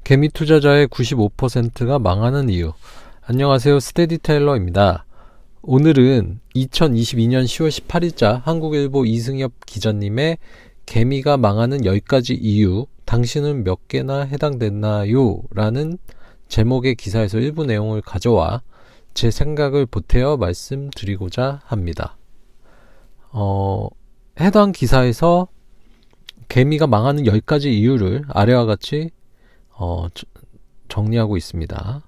개미 투자자의 95%가 망하는 이유. 안녕하세요, 스테디 테일러입니다. 오늘은 2022년 10월 18일자 한국일보 이승엽 기자님의 개미가 망하는 10가지 이유, 당신은 몇 개나 해당됐나요? 라는 제목의 기사에서 일부 내용을 가져와 제 생각을 보태어 말씀드리고자 합니다. 해당 기사에서 개미가 망하는 10가지 이유를 아래와 같이 정리하고 있습니다.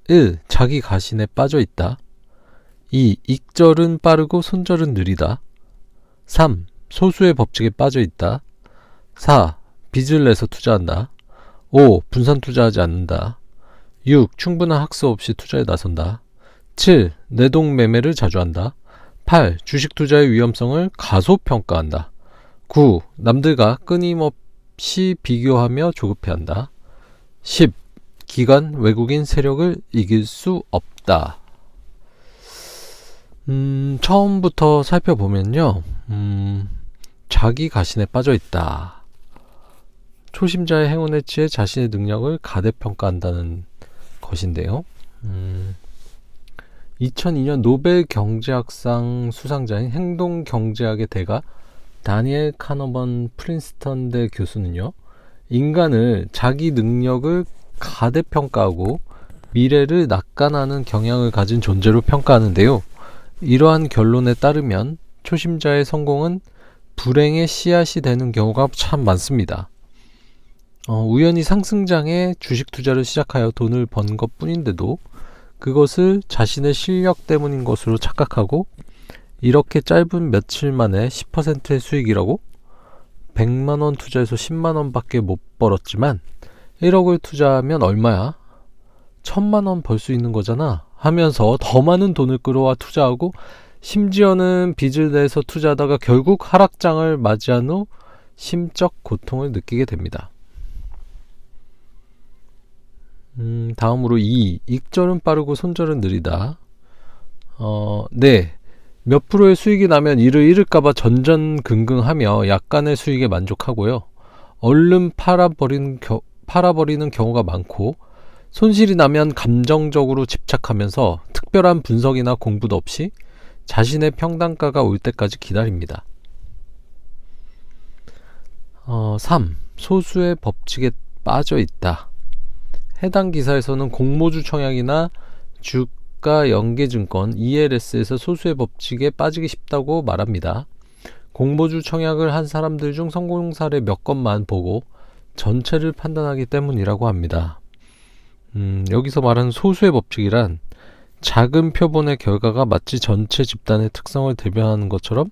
1. 자기 가신에 빠져있다. 2. 익절은 빠르고 손절은 느리다. 3. 소수의 법칙에 빠져있다. 4. 빚을 내서 투자한다. 5. 분산 투자하지 않는다. 6. 충분한 학습 없이 투자에 나선다. 7. 내동 매매를 자주 한다. 8. 주식 투자의 위험성을 가소평가한다. 9. 남들과 끊임없이 비교하며 조급해한다. 10. 기관, 외국인 세력을 이길 수 없다. 처음부터 살펴보면요. 자기 가신에 빠져있다. 초심자의 행운에 취해 자신의 능력을 가대평가한다는 것인데요. 2002년 노벨 경제학상 수상자인 행동경제학의 대가 다니엘 카너먼 프린스턴대 교수는요, 인간을 자기 능력을 가대평가하고 미래를 낙관하는 경향을 가진 존재로 평가하는데요. 이러한 결론에 따르면 초심자의 성공은 불행의 씨앗이 되는 경우가 참 많습니다. 우연히 상승장에 주식 투자를 시작하여 돈을 번 것 뿐인데도 그것을 자신의 실력 때문인 것으로 착각하고, 이렇게 짧은 며칠 만에 10%의 수익이라고? 100만원 투자해서 10만원 밖에 못 벌었지만 1억을 투자하면 얼마야? 1000만원 벌 수 있는 거잖아 하면서 더 많은 돈을 끌어와 투자하고, 심지어는 빚을 내서 투자하다가 결국 하락장을 맞이한 후 심적 고통을 느끼게 됩니다. 다음으로 2. 익절은 빠르고 손절은 느리다. 네. 몇 프로의 수익이 나면 이를 잃을까봐 전전긍긍하며 약간의 수익에 만족하고요. 얼른 팔아버리는 경우가 많고, 손실이 나면 감정적으로 집착하면서 특별한 분석이나 공부도 없이 자신의 평단가가 올 때까지 기다립니다. 3. 소수의 법칙에 빠져있다. 해당 기사에서는 공모주 청약이나 주가 연계증권 ELS에서 소수의 법칙에 빠지기 쉽다고 말합니다. 공모주 청약을 한 사람들 중 성공 사례 몇 건만 보고 전체를 판단하기 때문이라고 합니다. 여기서 말하는 소수의 법칙이란 작은 표본의 결과가 마치 전체 집단의 특성을 대변하는 것처럼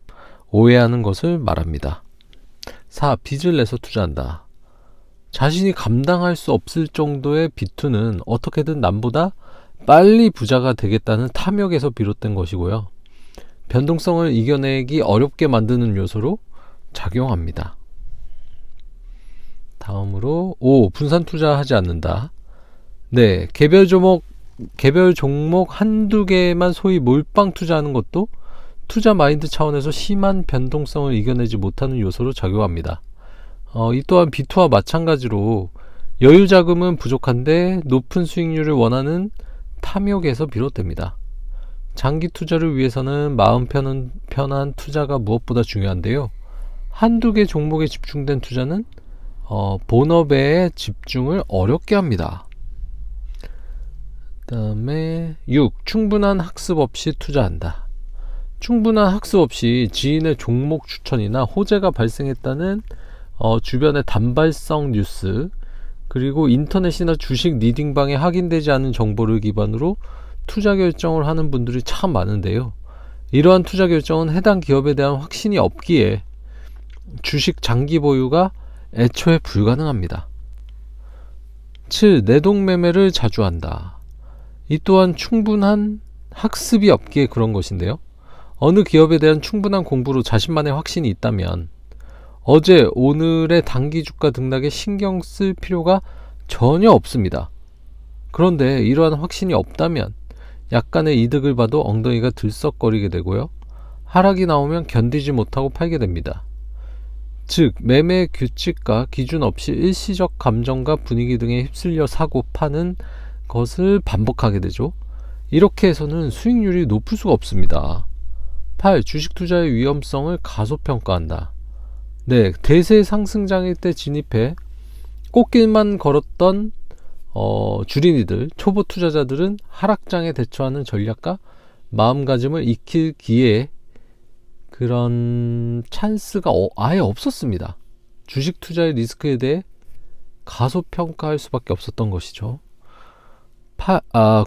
오해하는 것을 말합니다. 4. 빚을 내서 투자한다. 자신이 감당할 수 없을 정도의 비투는 어떻게든 남보다 빨리 부자가 되겠다는 탐욕에서 비롯된 것이고요. 변동성을 이겨내기 어렵게 만드는 요소로 작용합니다. 다음으로 5. 분산 투자하지 않는다. 네, 개별 종목 한두 개만 소위 몰빵 투자하는 것도 투자 마인드 차원에서 심한 변동성을 이겨내지 못하는 요소로 작용합니다. 이 또한 비투와 마찬가지로 여유 자금은 부족한데 높은 수익률을 원하는 탐욕에서 비롯됩니다. 장기 투자를 위해서는 마음 편한 투자가 무엇보다 중요한데요. 한두 개 종목에 집중된 투자는 본업에 집중을 어렵게 합니다. 그 다음에 6. 충분한 학습 없이 투자한다. 충분한 학습 없이 지인의 종목 추천이나 호재가 발생했다는 주변의 단발성 뉴스, 그리고 인터넷이나 주식 리딩방에 확인되지 않은 정보를 기반으로 투자 결정을 하는 분들이 참 많은데요. 이러한 투자 결정은 해당 기업에 대한 확신이 없기에 주식 장기 보유가 애초에 불가능합니다. 7. 내동 매매를 자주 한다. 이 또한 충분한 학습이 없기에 그런 것인데요. 어느 기업에 대한 충분한 공부로 자신만의 확신이 있다면 어제 오늘의 단기 주가 등락에 신경 쓸 필요가 전혀 없습니다. 그런데 이러한 확신이 없다면 약간의 이득을 봐도 엉덩이가 들썩거리게 되고요. 하락이 나오면 견디지 못하고 팔게 됩니다. 즉 매매 규칙과 기준 없이 일시적 감정과 분위기 등에 휩쓸려 사고 파는 것을 반복하게 되죠. 이렇게 해서는 수익률이 높을 수가 없습니다. 8. 주식 투자의 위험성을 가소평가한다. 네, 대세 상승장일 때 진입해 꽃길만 걸었던 주린이들, 초보 투자자들은 하락장에 대처하는 전략과 마음가짐을 익히기에 그런 찬스가 아예 없었습니다. 주식 투자의 리스크에 대해 가소평가할 수밖에 없었던 것이죠.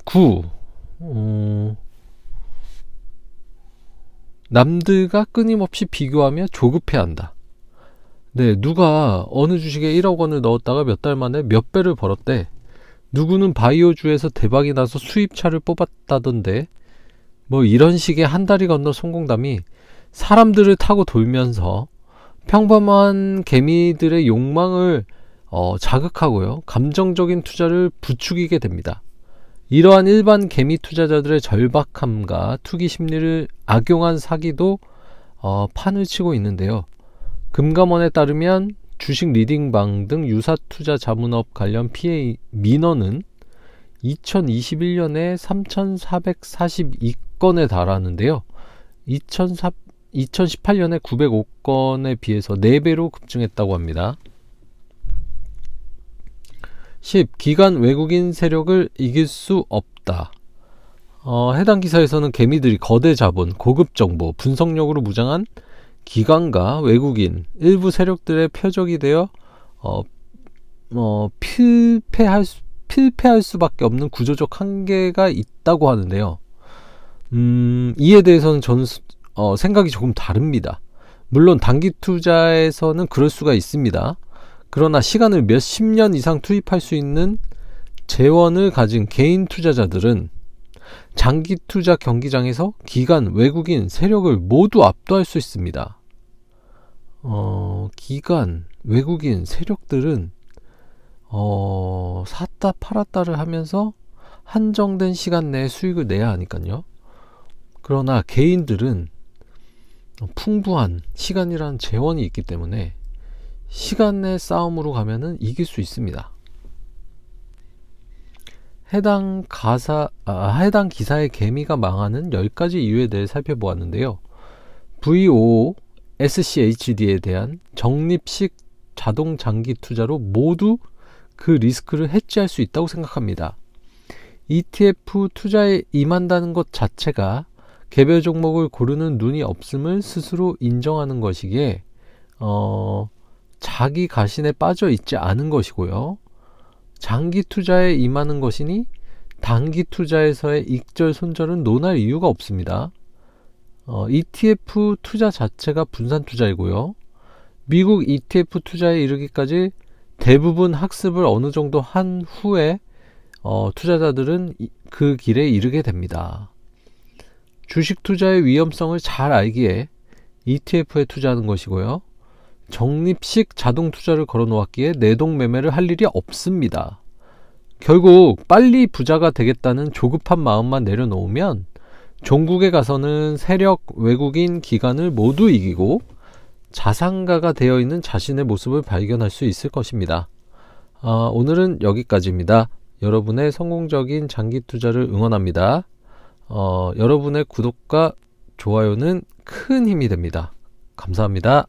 9. 남들과 끊임없이 비교하며 조급해한다. 네, 누가 어느 주식에 1억 원을 넣었다가 몇 달 만에 몇 배를 벌었대. 누구는 바이오주에서 대박이 나서 수입차를 뽑았다던데, 뭐 이런 식의 한 다리 건너 성공담이 사람들을 타고 돌면서 평범한 개미들의 욕망을 자극하고요, 감정적인 투자를 부추기게 됩니다. 이러한 일반 개미 투자자들의 절박함과 투기 심리를 악용한 사기도 판을 치고 있는데요. 금감원에 따르면 주식 리딩방 등 유사 투자 자문업 관련 피해 민원은 2021년에 3,442건에 달하는데요. 2018년에 905건에 비해서 4배로 급증했다고 합니다. 10. 기관 외국인 세력을 이길 수 없다. 해당 기사에서는 개미들이 거대 자본, 고급 정보, 분석력으로 무장한 기관과 외국인, 일부 세력들의 표적이 되어 필패할 수밖에 없는 구조적 한계가 있다고 하는데요. 이에 대해서는 저는 생각이 조금 다릅니다. 물론 단기 투자에서는 그럴 수가 있습니다. 그러나 시간을 몇십 년 이상 투입할 수 있는 재원을 가진 개인 투자자들은 장기 투자 경기장에서 기관, 외국인, 세력을 모두 압도할 수 있습니다. 기관, 외국인, 세력들은 샀다 팔았다를 하면서 한정된 시간 내에 수익을 내야 하니까요. 그러나 개인들은 풍부한 시간이라는 재원이 있기 때문에 시간 내 싸움으로 가면은 이길 수 있습니다. 해당 기사의 개미가 망하는 10가지 이유에 대해 살펴보았는데요. VOSCHD에 대한 적립식 자동 장기 투자로 모두 그 리스크를 해지할 수 있다고 생각합니다. ETF 투자에 임한다는 것 자체가 개별 종목을 고르는 눈이 없음을 스스로 인정하는 것이기에 자기 가신에 빠져 있지 않은 것이고요. 장기 투자에 임하는 것이니 단기 투자에서의 익절손절은 논할 이유가 없습니다. ETF 투자 자체가 분산 투자이고요. 미국 ETF 투자에 이르기까지 대부분 학습을 어느 정도 한 후에 투자자들은 그 길에 이르게 됩니다. 주식 투자의 위험성을 잘 알기에 ETF에 투자하는 것이고요. 적립식 자동 투자를 걸어 놓았기에 내동 매매를 할 일이 없습니다. 결국 빨리 부자가 되겠다는 조급한 마음만 내려놓으면 종국에 가서는 세력, 외국인, 기관을 모두 이기고 자산가가 되어 있는 자신의 모습을 발견할 수 있을 것입니다. 오늘은 여기까지입니다. 여러분의 성공적인 장기 투자를 응원합니다. 여러분의 구독과 좋아요는 큰 힘이 됩니다. 감사합니다.